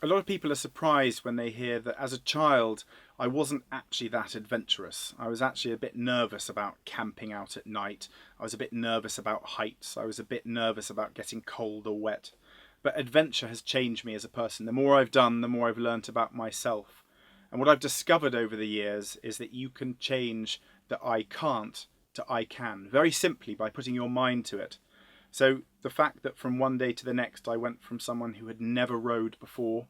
A lot of people are surprised when they hear that as a child I wasn't actually that adventurous. I was actually a bit nervous about camping out at night. I was a bit nervous about heights. I was a bit nervous about getting cold or wet. But adventure has changed me as a person. The more I've done, the more I've learnt about myself. And what I've discovered over the years is that you can change the I can't to I can, very simply by putting your mind to it. So the fact that from one day to the next I went from someone who had never rowed before,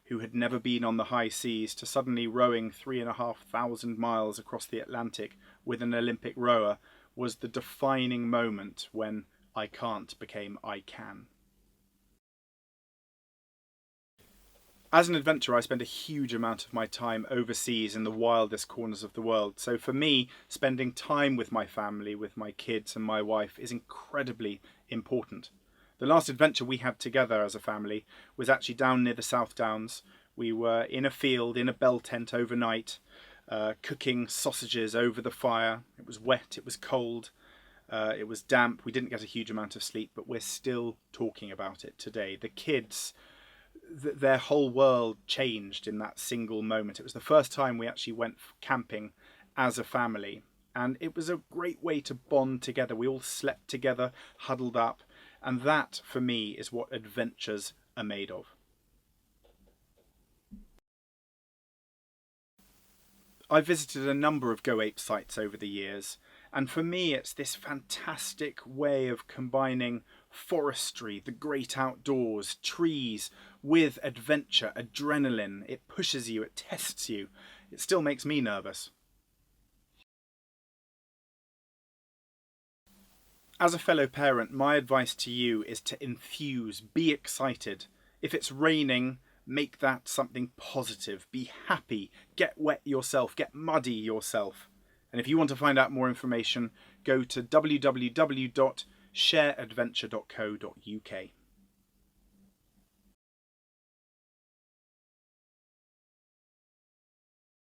who had never been on the high seas, to suddenly rowing 3,500 miles across the Atlantic with an Olympic rower was the defining moment when I can't became I can. As an adventurer, I spend a huge amount of my time overseas in the wildest corners of the world. So for me, spending time with my family, with my kids and my wife is incredibly important. The last adventure we had together as a family was actually down near the South Downs. We were in a field, in a bell tent overnight, cooking sausages over the fire. It was wet, it was cold, it was damp. We didn't get a huge amount of sleep, but we're still talking about it today. The kids, their whole world changed in that single moment. It was the first time we actually went camping as a family, and it was a great way to bond together. We all slept together, huddled up, and that for me is what adventures are made of. I've visited a number of Go Ape sites over the years, and for me it's this fantastic way of combining forestry, the great outdoors, trees, with adventure, adrenaline. It pushes you, it tests you. It still makes me nervous. As a fellow parent, my advice to you is to infuse, be excited. If it's raining, make that something positive. Be happy, get wet yourself, get muddy yourself. And if you want to find out more information, go to www.shareadventure.co.uk.